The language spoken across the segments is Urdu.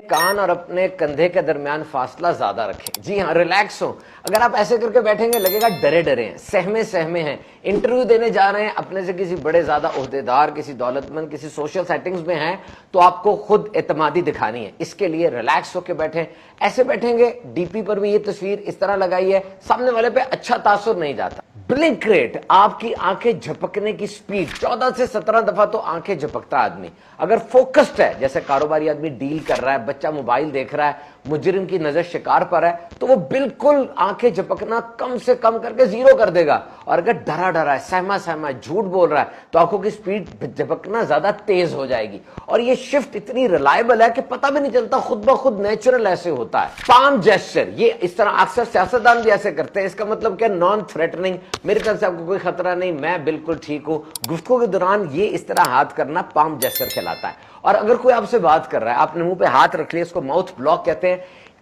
کان اور اپنے کندھے کے درمیان فاصلہ زیادہ رکھیں. جی ہاں, ریلیکس ہو. اگر آپ ایسے کر کے بیٹھیں گے لگے گا ڈرے ڈرے ہیں, سہمے ہیں, انٹرویو دینے جا رہے ہیں, اپنے سے کسی بڑے زیادہ عہدیدار, کسی دولت مند, کسی سوشل سیٹنگز میں ہیں تو آپ کو خود اعتمادی دکھانی ہے. اس کے لیے ریلیکس ہو کے بیٹھیں. ایسے بیٹھیں گے, ڈی پی پر بھی یہ تصویر اس طرح لگائی ہے, سامنے والے پہ اچھا تاثر نہیں جاتا. بلنک ریٹ, آپ کی آنکھیں جھپکنے کی سپیڈ 14 سے 17 دفعہ تو آنکھیں جھپکتا آدمی. اگر فوکسڈ ہے, جیسے کاروباری آدمی ڈیل کر رہا ہے, بچہ موبائل دیکھ رہا ہے, مجرم کی نظر شکار پر ہے, تو وہ بالکل آنکھیں جھپکنا کم سے کم کر کے 0 کر دے گا. اور اگر ڈرا ہے, سہما ہے, جھوٹ بول رہا ہے, تو آنکھوں کی سپیڈ جھپکنا زیادہ تیز ہو جائے گی. اور یہ شفٹ اتنی ریلائبل ہے کہ پتہ بھی نہیں چلتا, خود بخود نیچرل ایسے ہوتا ہے. پام جیسچر, یہ اس طرح اکثر سیاستدان بھی ایسے کرتے ہیں. اس کا مطلب کیا؟ نان تھریٹننگ, میری طرف سے آپ کو کوئی خطرہ نہیں, میں بالکل ٹھیک ہوں. گفتگو کے دوران یہ اس طرح ہاتھ کرنا پام جیسچر کہلاتا ہے. اور اگر کوئی آپ سے بات کر رہا ہے, آپ نے منہ پہ ہاتھ رکھ لیا, اس کو ماؤتھ بلاک کہتے ہیں.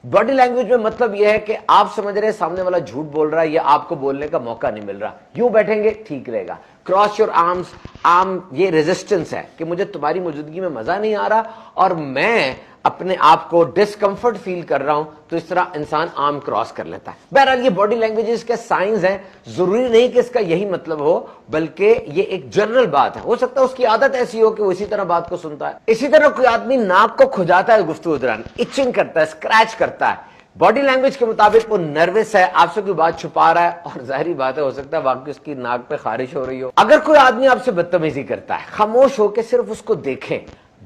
باڈی لینگویج میں مطلب یہ ہے کہ آپ سمجھ رہے ہیں سامنے والا جھوٹ بول رہا ہے یا آپ کو بولنے کا موقع نہیں مل رہا. یوں بیٹھیں گے ٹھیک رہے گا. کراس یور آرمز, آرم یہ ریزسٹنس ہے کہ مجھے تمہاری موجودگی میں مزہ نہیں آ رہا اور میں اپنے آپ کو ڈسکمفرٹ فیل کر رہا ہوں, تو اس طرح انسان آرم کراس کر لیتا ہے. بہرحال یہ باڈی لینگویجز کے سائنز ہیں, ضروری نہیں کہ اس کا یہی مطلب ہو, بلکہ یہ ایک جنرل بات ہے. ہو سکتا ہے اس کی عادت ایسی ہو کہ وہ اسی طرح بات کو سنتا ہے. اسی طرح کوئی آدمی ناک کو کھجاتا ہے گفتگو دوران, ایچنگ کرتا ہے, اسکریچ کرتا ہے, باڈی لینگویج کے مطابق وہ نروس ہے, آپ سے کوئی بات چھپا رہا ہے, اور ظاہری بات ہے ہو سکتا ہے واقعی اس کی ناک پہ خارش ہو رہی ہو. اگر کوئی آدمی آپ سے بدتمیزی کرتا ہے, خاموش ہو کے صرف اس کو دیکھیں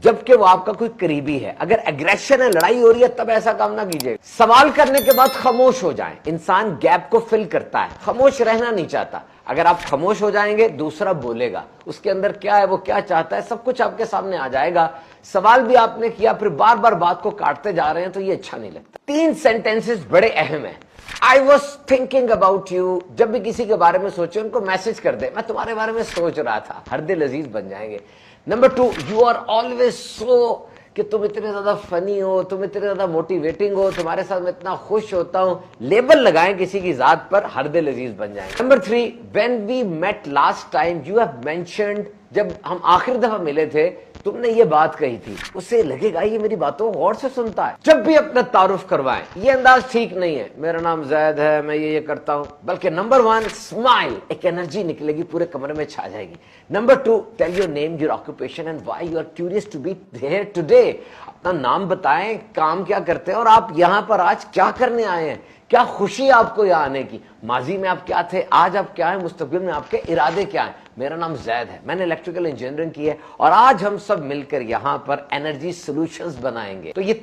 جبکہ وہ آپ کا کوئی قریبی ہے. اگر ایگریشن ہے, لڑائی ہو رہی ہے, تب ایسا کام نہ کیجیے. سوال کرنے کے بعد خاموش ہو جائیں. انسان گیپ کو فل کرتا ہے, خاموش رہنا نہیں چاہتا. اگر آپ خاموش ہو جائیں گے, دوسرا بولے گا, اس کے اندر کیا ہے, وہ کیا چاہتا ہے, سب کچھ آپ کے سامنے آ جائے گا. سوال بھی آپ نے کیا, پھر بار بار بات کو کاٹتے جا رہے ہیں, تو یہ اچھا نہیں لگتا. 3 سینٹنسز بڑے اہم ہیں. I was thinking about you. جب بھی کسی کے بارے میں سوچے ان کو میسج کر دے, میں تمہارے بارے میں سوچ رہا تھا. ہر دل عزیز بن جائیں گے. Number 2, you are always so, کہ تم اتنے زیادہ فنی ہو, تم اتنے زیادہ موٹیویٹنگ ہو, تمہارے ساتھ میں اتنا خوش ہوتا ہوں. لیبل لگائیں کسی کی ذات پر, ہر دل عزیز بن جائیں. Number 3, when we met last time you have mentioned, جب ہم آخر دفعہ ملے تھے تم نے یہ بات کہی تھی, اسے لگے گا یہ میری باتوں غور سے سنتا ہے. جب بھی اپنا تعارف کروائیں, یہ انداز ٹھیک نہیں ہے, میرا نام زید ہے, میں یہ کرتا ہوں, بلکہ نمبر 1 اسمائل, ایک انرجی نکلے گی, پورے کمرے میں چھا جائے گی. Number 2, tell your name, your occupation and why you are curious to be here today. اپنا نام بتائیں, کام کیا کرتے ہیں, اور آپ یہاں پر آج کیا کرنے آئے ہیں, کیا خوشی آپ کو یہاں آنے کی, ماضی میں آپ کیا تھے, آج آپ کیا ہیں, مستقبل میں آپ کے ارادے کیا ہیں. میرا نام زید ہے, میں نے الیکٹریکل انجینئرنگ کی ہے, اور آج ہم سب مل کر یہاں پر انرجی سولوشنز بنائیں گے. تو یہ